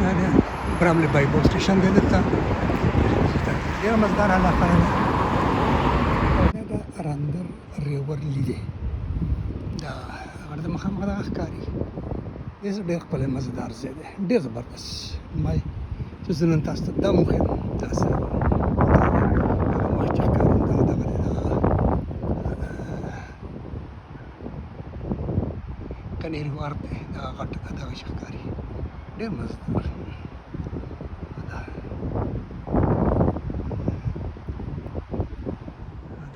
دا براملي بایبل سټیشن دی دلته ډېر مزدار علاقه ده دا د رندر ریور لی دی دا هغه د مخامخ دغه ښکاري ډېر ښکلی مزدار ځای دی ډېر زبردست ما چې زه نن تاسو ته دا هم وښیم داسې مخکې ښکاري دغه دی کنیري وار دی دغه غټ دغه چې ښکاري ډېر مزدار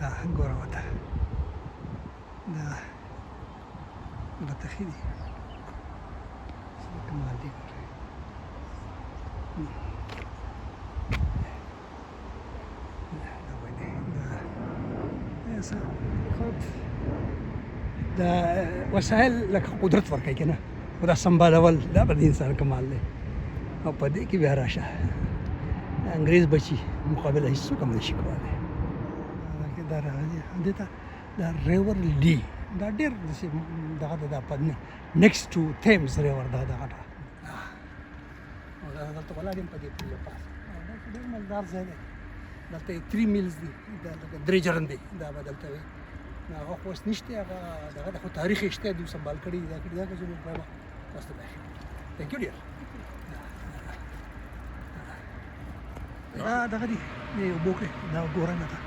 دا ګوره ورته دا بطخي دي کمال دي دا وسایل لکه قدرت ورکوي که نه خو دا سمبالول دا به د انسان کمال دی او په دې کې بیا راشه انګریز بچي مقابله هېڅوک هم نشي کولی دا راغلی دې ته دا ریور لی دا ډېر داسې دغه ده دا په نیکسټ ټو تیمز ریور دا دغه ده او دا دلته ولاړ یم په دې پوله پاس دا ډېر مالدار ځای دی دلته یې 3 میلز دي دا لکه درې جرندې دا به دلته وي هغه خو اوس نشته هغه دغه د خو تاریخ یې شته دوی سمبال کړي دا کړي دا که زموږ پرېمه تاسو ته بخیر تhank you dear دا دغه دي دې اوبو کې دا ګوره نه ده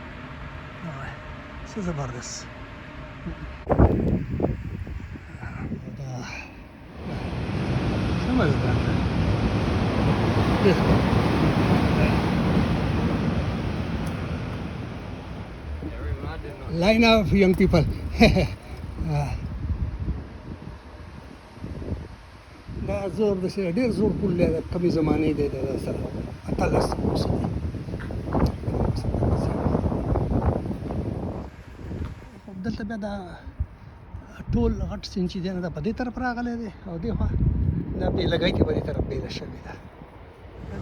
څه زبردست دا څه مزدار ده line of young people دا زور د ډېر زور پول دی د کمې زمانې دی د سره اتلس اوسه دلته بیا دا ټول غټ سیند چې دی نه دا په دې طرف راغلی دی او دې خوا دا بېلګۍ کې په دې طرف بېله شوې ده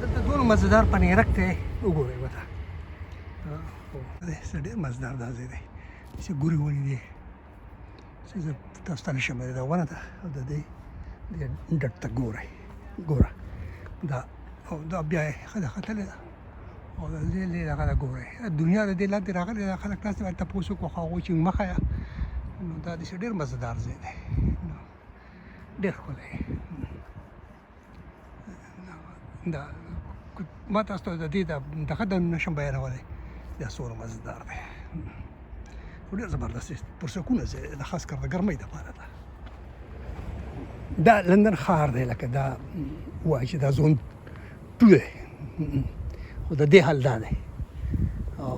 دلته دونه مزېدار پنیرک دی وګورئ ورته څه ډېر مزېدار دا ځای دی چې ګوري ونې دي چې زه تاسو ته نشم دا ونه ده او د دې ډډ ته ګورئ ګوره دا او دا بیا یې ښه ختلې ده او د دې دغه ده ګورئ دنیا د دې لاندې راغلې ده خلک داسې باندې تپوس وکړو خو هغوی چې مخه یه نو دا داسې ډېر مزېدار ځای دی ډېر ښکلی دا ما تاسو ته د دې دغه د نشم بیانولی دا څومره مزېدار دی خو ډېر زبردست دی پرسکونه ځای دی خاص کر د ګرمۍ دپاره ده دا لندن ښار دی لکه دا وایي چې دا زون 2 دی خو د دې حال دا دی او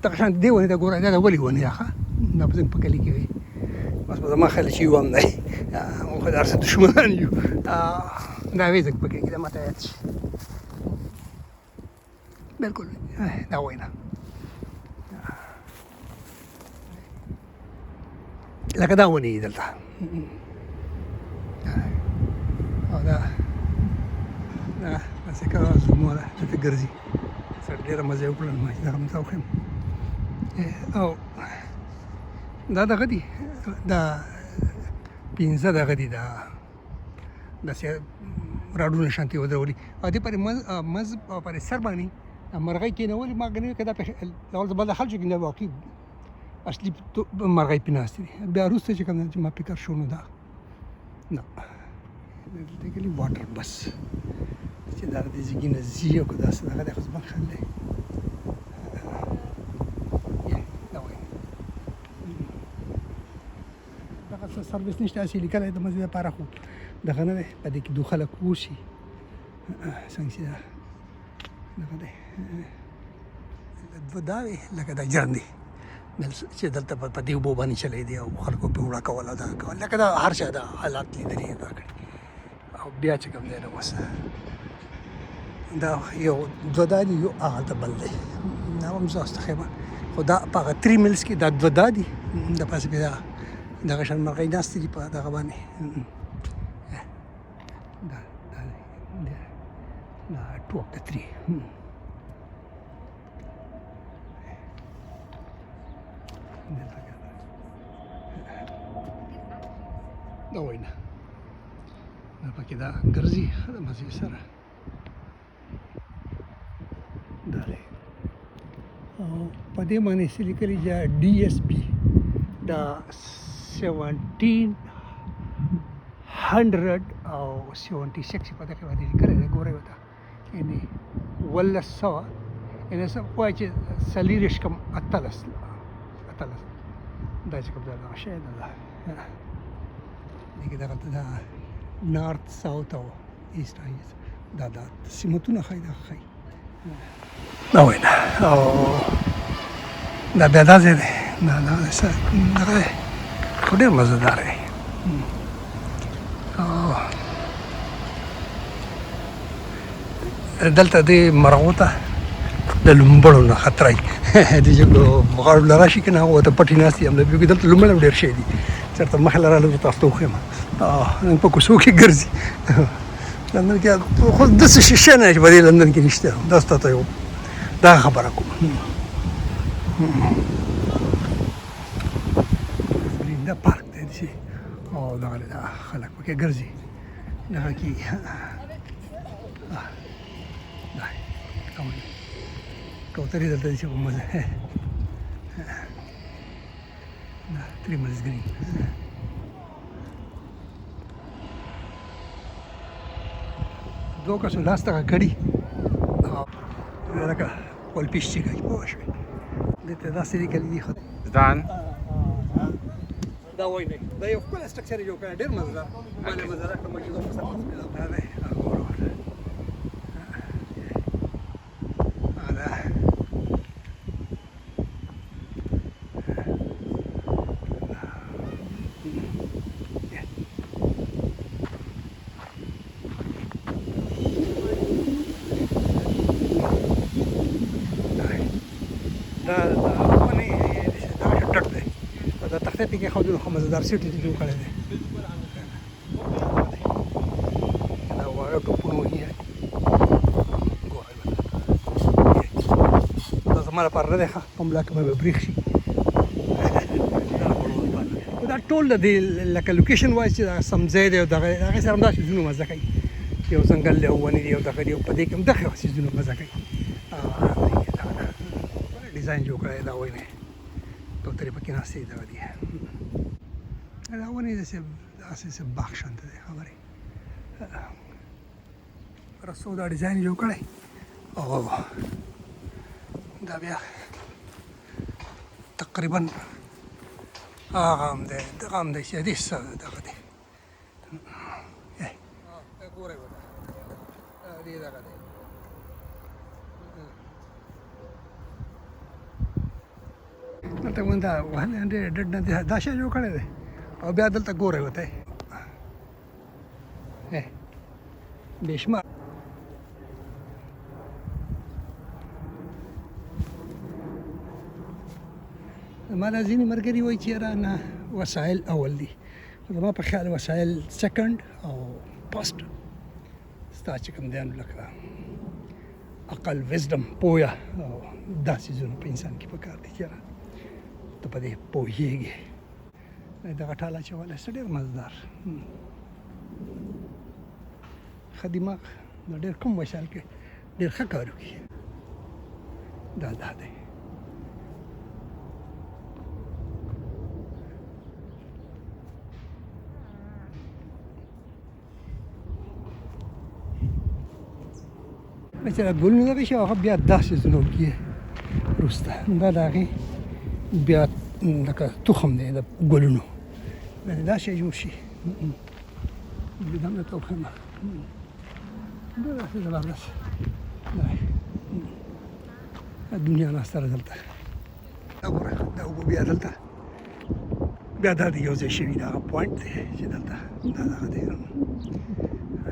دغه شان دې ونې ته ګوره دا د ولې ونې ده ښه دا به زموږ په کلي کې وي بس په زما خیال چې یو هم دی موږ خو د هر څه دښمنان یو دا وایي زموږ په کلي کې دا ماته یاد شي بلکل دا وینا لکه دا ونې دلته او دا داسې که زموږ دلته ګرځي سره ډېره مزه یې وکړل ما چې دغه هم ته وښیم او دا دغه دي دا 15 دغه دي دا داسې راډونه شانتې ودرولي او دې پرې مز او پرې سر باندې مرغۍ کېنولې ما ګڼې که دا اول زما د خلچو کې نه واقعي اصلي مرغۍ پې ناستې دي بیا وروسته چې کوم چې ما فکر شو نو دا نه دلته کې واټر بس چې دا د زیږي نه ځي او که داسې دغه دی خو زما خیال دی دا وایي دغه څه سروس نشته هسې لیکلی د مزې دپاره خو دغه نه دی په دې کې دو خلک اوسي څنګه چې دا دغه دی دوه دا وي لکه دا جرندې چې دلته په دې اوبو باندې چلی دی او خلکو پې وړه کول او دغه کول لکه دا هر چا دا حالات لیدلي دا کړي او بیا چې کوم دی نو بس دا یو دوه دا دي یو هغلته بل دی دا هم زه تاسو ته ښیم خو دا په هغه 3 میلز کې دا دوه دا دي د پاسه پې دغه شان مرغۍ ناستې دي په دغه باندې دا 2 of the 3 دا وینا دا پکې دا ګرځي ښه د مزې سره په دې باندې څه لیکلي چې DSB دا 1700 او 76 په دغه باندې لیکلي دی. ګورئ ورته یعنې 1100 یعنې څه وایي چې څلېرویشت کم 18 دا چې کوم دغه شی ده دې کې دغلته دا نارت ساوت او ایسټ دا سیمتونه ښایي دا ښایي دا وایي نه او دا بیا دا ځای دی دا څه دغه دی خو ډېر مزهدار دی دلته دې مرغو ته د لومبړو نه خطر وي دې چې غاړو له راشي که نه هغو ته پټې ناستې هم لکه دلته لومړی هم ډېر شی دي چېرته مخې له راله تاسو ته وښیم نن په کوڅو کې ګرځي لندن کې خو داسې شی نه چې په دې لندن کې نشته دا ستاته یو دغه خبره کوم دا پارک دی داسې او دغه دا خلک پکې ګرځي دغه کې کوترې دلته دي چې په مزه دا 3 miles green دوه کسو لاس ته کړي لکه ولپیش چې کوي پوه شوې دلته داسې لیکلي دي ځان دا وایي دا یو ښکلی سټرکچر یې جوړ کړی ډېر مزهدار باندې مزهدار کړه مجلو په سر دا دی دا ونې دغه ډک دی دا تختې پکې ښودلو ښه مزهدار سیټ یې جوړ کړی دی دا واړه ټوپونه وهي دا زما لپاره نه دی ښه په ملا کې به برېښ شي دا ټول د دې لکه لوکیشن وایي چې دا سم ځای دی او هغې سره همدا څیزونه مزه کوي یو ځنګل دی او ونې دي او دغه دي او په دې کې هم دغه څیزونه مزه کوي ډیزاین جوړ کړی دا ونې کوترې پکې ناستې دي دغه دي دا ونې داسې باغ شانته دی خبرې رسو دا ډیزاین جوړ کړی او دا بیا تقریبا هغه هم دی دغه هم دی چې دې څه دغه دی ګورئ دې دغه دی دلته دا وهلی ډډ نه دی دا شی جوړ کړی دی او بیا دلته ګورئ ورته بې شمار زما دا ځینې ملګري وایي چې یاره نه وسایل اول دي زما په خیال وسایل سیکنډ او فسټ ستا چې کوم دی نو لکه عقل وزډم پویه او دا څیزونه په انسان کې پکار دي چې یاره ته په دې پوهېږې دغه ټاله اچولی څه ډېر مزدار ښه دماغ د ډېر کم وسایل کې ډېر ښه کار وکړي دا دی چې دا ګلونه دغه شي هغه بیا داسې ځنو کې وروسته دا د هغې بیا لکه تخم دی د ګلونو دا شی جوړ شي دا مې ته وښیم دا داسې زبردست دنیا ناسته ده دلته دا ګوره دا اوبه بیا دلته بیا دا د یو ځای شوي دا هغه پوینټ دی چې دلته دا دغه دی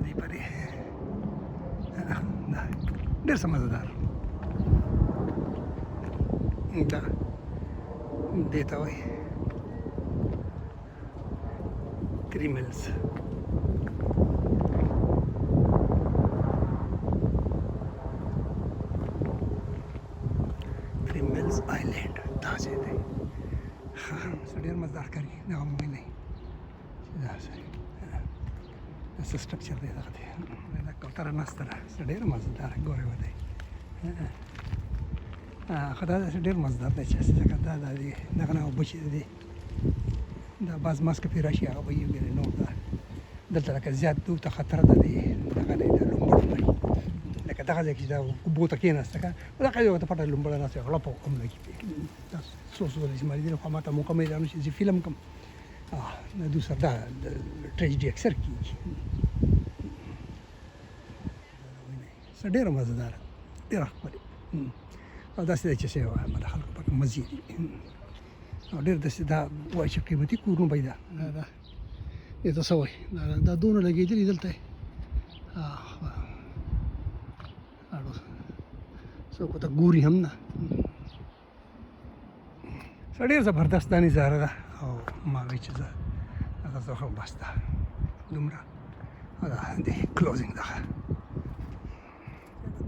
دې پرې ډېر څه مزهدار دا دې ته وایي 3 miles آیلینډ دا ځای دی څه ډېر مزدار ښکاري دغه مو ویلی چې دا څه سټرکچر دی دغه دی دا کوتره ناسته ده څه ډېره مزداره ګورئ ودی خو دا داسې ډېر مزدار دی چې ځکه دا دغه نه اوبه چې دی دا بعض ماسک پرې راشي هغه به یې وګورې نور دا دلته لکه زیات ورته خطر ده دی دغه دی د لومړ نه لکه دغه ځای کې چې دا اوبو ته کېناسته که دغه یو ته پټه لومړی ناست وي غړپ هم لګي دا څو څو ورځې زما لیدلي خو ما ته موقع میدان نه شي زه فلم کوم د دوی سره دا ټریجډي اکثر کېږي ډېره مزهداره ډېره ښکلې او داسې دی چې څه وایم د خلکو پکې مزې دي او ډېر داسې دا وایي چې قیمتي کورونه به دا دې ته څه وایي دا دونه لګېدلي دلته څوک ورته ګوري هم نه ډېر زبردست دا نظاره ده او ما وایي چې زه هغه زه خو بس ده دومره دا د کلوزینګ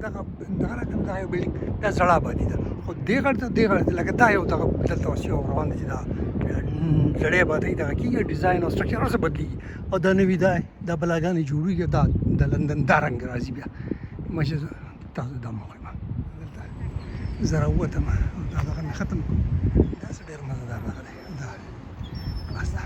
دغه دغه یو بلډینګ دا زړه آبادي ده خو دې غړ ته دې غړ لکه دا یو دغه دلته اوس یو روان دی چې دا زړې آبادي دغه کېږي ډیزاین او سټرکچر هر څه بدلېږي او دا نوي دا بلاګانې جوړېږي دا د لندن دا رنګ راځي بیا مشه تاسو دا مو وایم دلته زه راووتم دا دغه مې ختم کړو داسې ډېر مزهدار دغه دی دا خلاص ده